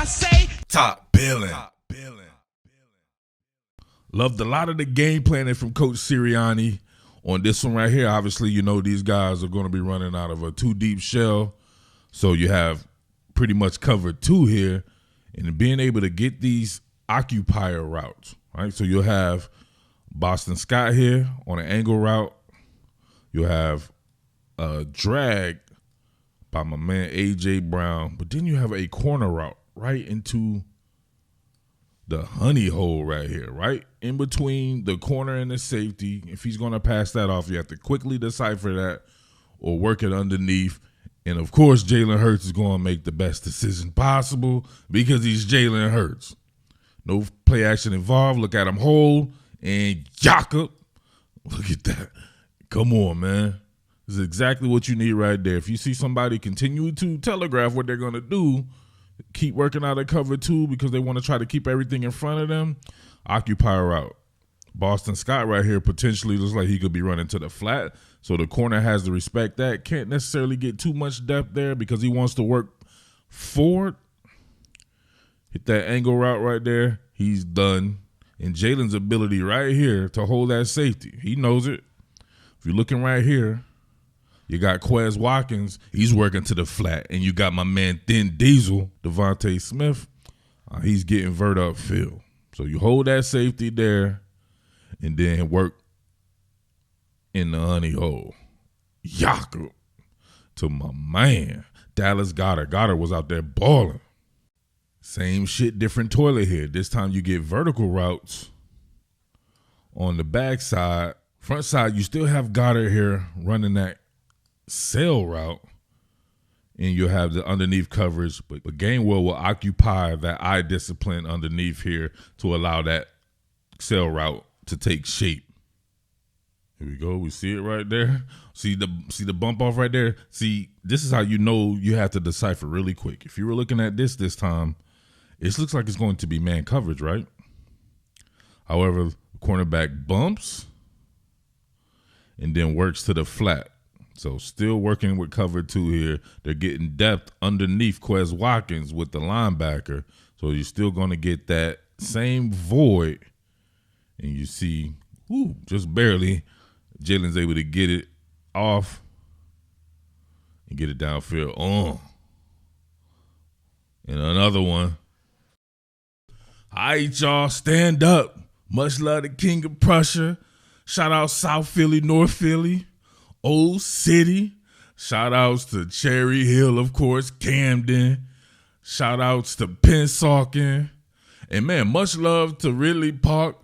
say top Billin. Loved a lot of the game planning from Coach Sirianni on this one right here. Obviously, you know these guys are going to be running out of a 2-deep shell, so you have pretty much covered 2 here, and being able to get these occupier routes, right? So you'll have Boston Scott here on an angle route. You'll have a drag by my man A.J. Brown, but then you have a corner route right into the honey hole right here, right in between the corner and the safety. If he's going to pass that off, you have to quickly decipher that or work it underneath. And, of course, Jalen Hurts is going to make the best decision possible because he's Jalen Hurts. No play action involved. Look at him hold and Jakob. Look at that. Come on, man. This is exactly what you need right there. If you see somebody continue to telegraph what they're going to do, keep working out of cover 2 because they want to try to keep everything in front of them, occupier route. Boston Scott right here potentially looks like he could be running to the flat, so the corner has to respect that. Can't necessarily get too much depth there because he wants to work forward. Hit that angle route right there. He's done. And Jalen's ability right here to hold that safety, he knows it. If you're looking right here, you got Quez Watkins. He's working to the flat. And you got my man Thin Diesel, Devontae Smith. He's getting vert upfield. So you hold that safety there and then work in the honey hole. Jakob to my man, Dallas Goedert. Goedert was out there balling. Same shit, different toilet here. This time you get vertical routes on the backside. Front side, you still have Goedert here running that sail route, and you'll have the underneath coverage, but Gainwell will occupy that eye discipline underneath here to allow that sail route to take shape. Here we go. We see it right there. See the bump off right there? See, this is how you know you have to decipher really quick. If you were looking at this time, it looks like it's going to be man coverage, right? However, the cornerback bumps and then works to the flat. So still working with cover 2 here. They're getting depth underneath Quez Watkins with the linebacker. So you're still going to get that same void. And you see, just barely, Jalen's able to get it off and get it downfield. And another one. All right, y'all, stand up. Much love to King of Prussia. Shout out South Philly, North Philly. Old City. Shout outs to Cherry Hill, of course, Camden. Shout outs to Pensauken. And man, much love to Ridley Park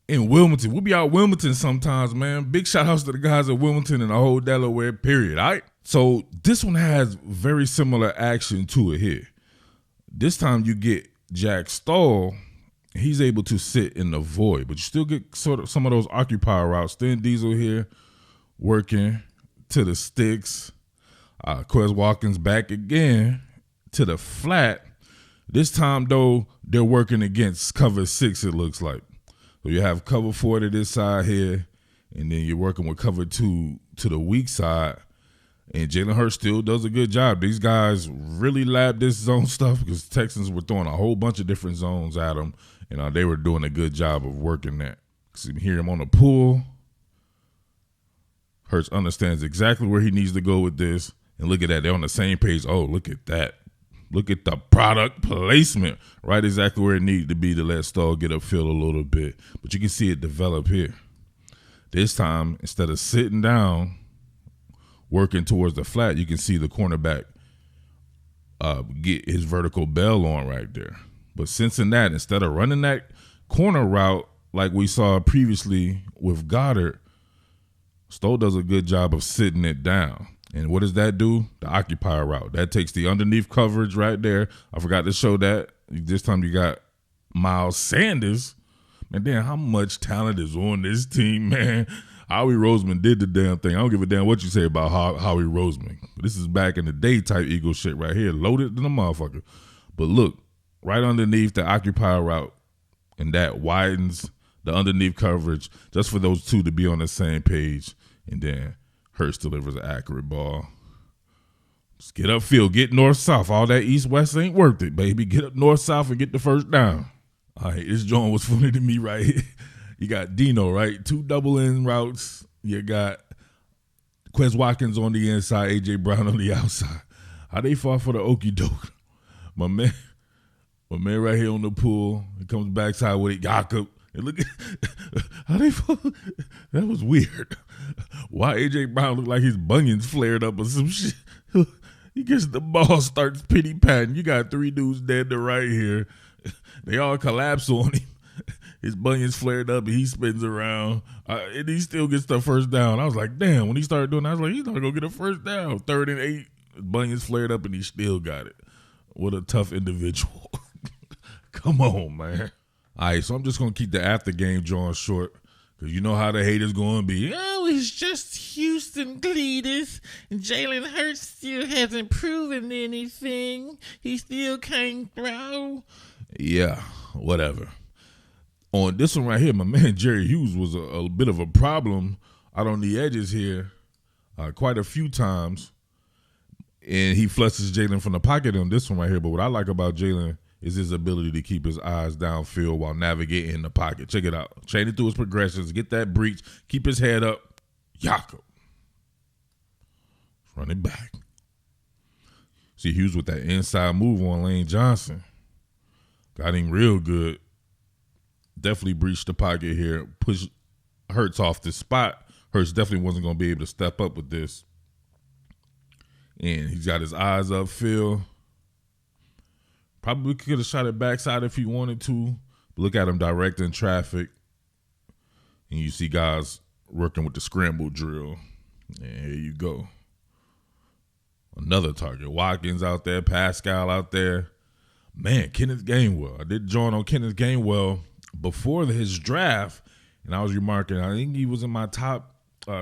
in Wilmington. We'll be out Wilmington sometimes, man. Big shout outs to the guys at Wilmington and the whole Delaware, period. All right. So this one has very similar action to it here. This time you get Jack Stoll. He's able to sit in the void, but you still get sort of some of those occupier routes. Thin Diesel here working to the sticks. Quez Watkins back again to the flat. This time, though, they're working against cover 6, it looks like. So you have cover 4 to this side here, and then you're working with cover 2 to the weak side. And Jalen Hurts still does a good job. These guys really lab this zone stuff because Texans were throwing a whole bunch of different zones at them, and they were doing a good job of working that. So you hear him on the pull. Hurts understands exactly where he needs to go with this. And look at that. They're on the same page. Oh, look at that. Look at the product placement. Right exactly where it needed to be to let Stoll get upfield a little bit. But you can see it develop here. This time, instead of sitting down, working towards the flat, you can see the cornerback get his vertical bell on right there. But sensing that, instead of running that corner route like we saw previously with Goedert, Stoll does a good job of sitting it down. And what does that do? The occupier route. That takes the underneath coverage right there. I forgot to show that. This time you got Miles Sanders. Man, damn, how much talent is on this team, man? Howie Roseman did the damn thing. I don't give a damn what you say about Howie Roseman. This is back in the day type Eagle shit right here. Loaded to the motherfucker. But look, right underneath the occupier route, and that widens the underneath coverage just for those two to be on the same page. And then Hurts delivers an accurate ball. Just get upfield, get north-south. All that east-west ain't worth it, baby. Get up north-south and get the first down. All right, this joint was funny to me right here. You got Dino, right? 2 double-in routes. You got Quez Watkins on the inside, A.J. Brown on the outside. How they fall for the okie doke? My man right here on the pool. He comes backside with it. Jakob. And look at how they fall. That was weird. Why A.J. Brown look like his bunions flared up or some shit? He gets the ball, starts pity-patting. You got 3 dudes dead to right here. They all collapse on him. His bunions flared up and he spins around. And he still gets the first down. I was like, damn, when he started doing that, I was like, he's not going to get a first down. 3rd and 8. His bunions flared up and he still got it. What a tough individual. Come on, man. All right, so I'm just going to keep the after game drawn short because you know how the haters going to be. Oh, it's just Houston Cletus. And Jalen Hurts still hasn't proven anything. He still can't throw. Yeah, whatever. On this one right here, my man Jerry Hughes was a bit of a problem out on the edges here quite a few times. And he flushes Jalen from the pocket on this one right here. But what I like about Jalen is his ability to keep his eyes downfield while navigating the pocket. Check it out. Chain it through his progressions. Get that breach. Keep his head up. Jakob. Run it back. See Hughes with that inside move on Lane Johnson. Got him real good. Definitely breached the pocket here. Pushed Hurts off the spot. Hurts definitely wasn't going to be able to step up with this. And he's got his eyes upfield. Probably could have shot it backside if he wanted to. But look at him directing traffic. And you see guys working with the scramble drill. And here you go. Another target. Watkins out there. Pascal out there. Man, Kenneth Gainwell. I did join on Kenneth Gainwell before his draft. And I was remarking, I think he was in my top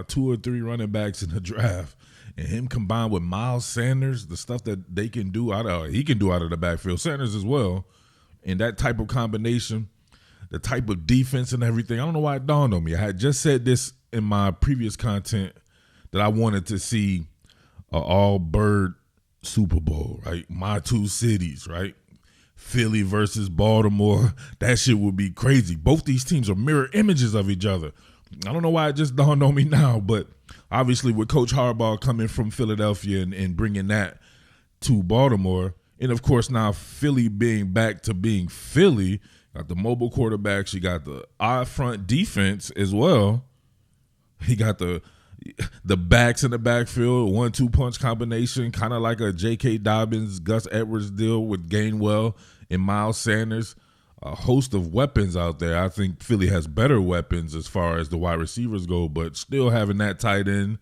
2 or 3 running backs in the draft. And him combined with Miles Sanders, the stuff that they can do he can do out of the backfield, Sanders as well, and that type of combination, the type of defense and everything. I don't know why it dawned on me. I had just said this in my previous content that I wanted to see an all-bird Super Bowl, right? My 2 cities, right? Philly versus Baltimore. That shit would be crazy. Both these teams are mirror images of each other. I don't know why it just dawned on me now, but obviously with Coach Harbaugh coming from Philadelphia and bringing that to Baltimore, and of course now Philly being back to being Philly, got the mobile quarterbacks, you got the odd front defense as well. He got the backs in the backfield, 1-2 punch combination, kind of like a J.K. Dobbins, Gus Edwards deal with Gainwell and Miles Sanders. A host of weapons out there. I think Philly has better weapons as far as the wide receivers go, but still having that tight end.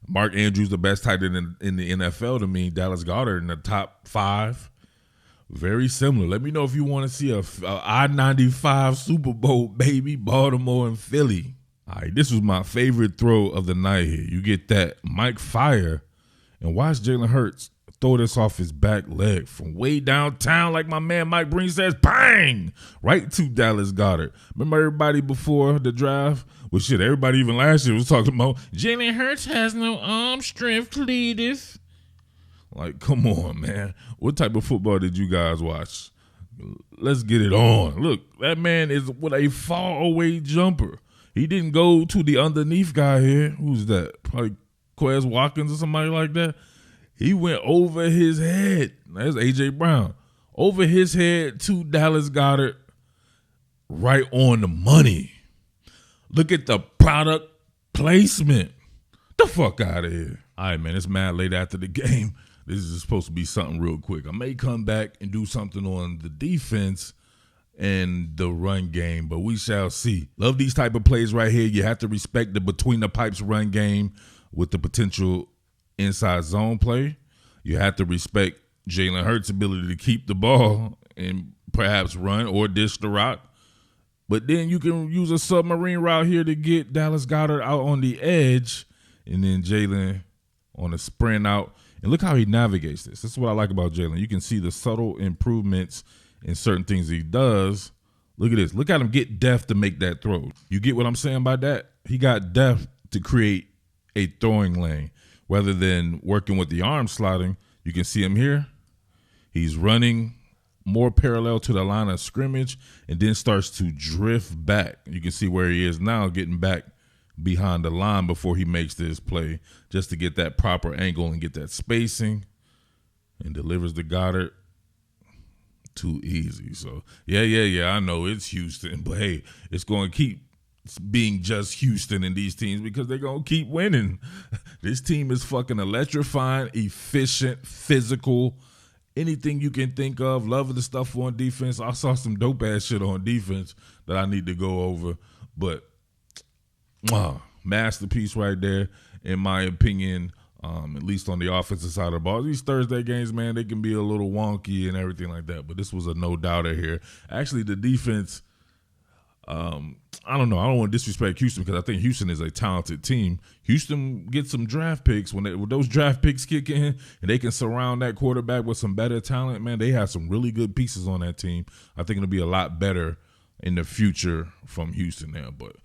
Mark Andrews, the best tight end in the NFL to me. Dallas Goedert in the top 5. Very similar. Let me know if you want to see a I-95 Super Bowl, baby. Baltimore and Philly. All right, this was my favorite throw of the night here. You get that Mike Fire and watch Jalen Hurts throw this off his back leg from way downtown, like my man Mike Breen says, bang, right to Dallas Goedert. Remember everybody before the draft? Well, shit, everybody even last year was talking about Jalen Hurts has no arm strength, Cletus. Like, come on, man. What type of football did you guys watch? Let's get it on. Look, that man is with a far-away jumper. He didn't go to the underneath guy here. Who's that? Probably Quez Watkins or somebody like that. He went over his head. That's A.J. Brown. Over his head to Dallas Goedert. Right on the money. Look at the product placement. The fuck out of here. All right, man. It's mad late after the game. This is supposed to be something real quick. I may come back and do something on the defense and the run game, but we shall see. Love these type of plays right here. You have to respect the between the pipes run game with the potential inside zone play. You have to respect Jalen Hurts' ability to keep the ball and perhaps run or dish the rock. But then you can use a submarine route here to get Dallas Goedert out on the edge and then Jalen on a sprint out. And look how he navigates this. This is what I like about Jalen. You can see the subtle improvements in certain things he does. Look at this. Look at him get depth to make that throw. You get what I'm saying by that? He got depth to create a throwing lane. Rather than working with the arm slotting, You can see him here. He's running more parallel to the line of scrimmage and then starts to drift back. You can see where he is now, getting back behind the line before he makes this play, just to get that proper angle and get that spacing, and delivers to Goddard. Too easy. So, yeah, I know it's Houston, but hey, it's going to keep being just Houston in these teams because they're going to keep winning. This team is fucking electrifying, efficient, physical, anything you can think of. Love the stuff on defense. I saw some dope-ass shit on defense that I need to go over, but masterpiece right there, in my opinion, at least on the offensive side of the ball. These Thursday games, man, they can be a little wonky and everything like that, but this was a no-doubter here. Actually, the defense, I don't know. I don't want to disrespect Houston because I think Houston is a talented team. Houston gets some draft picks. When those draft picks kick in and they can surround that quarterback with some better talent, man, they have some really good pieces on that team. I think it'll be a lot better in the future from Houston there. But,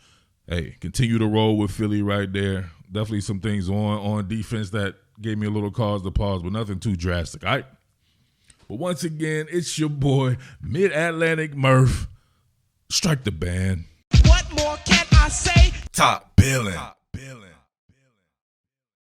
hey, continue to roll with Philly right there. Definitely some things on defense that gave me a little cause to pause, but nothing too drastic. All right? But once again, it's your boy, Mid-Atlantic Murph. Strike the band. What more can I say? Top Billin.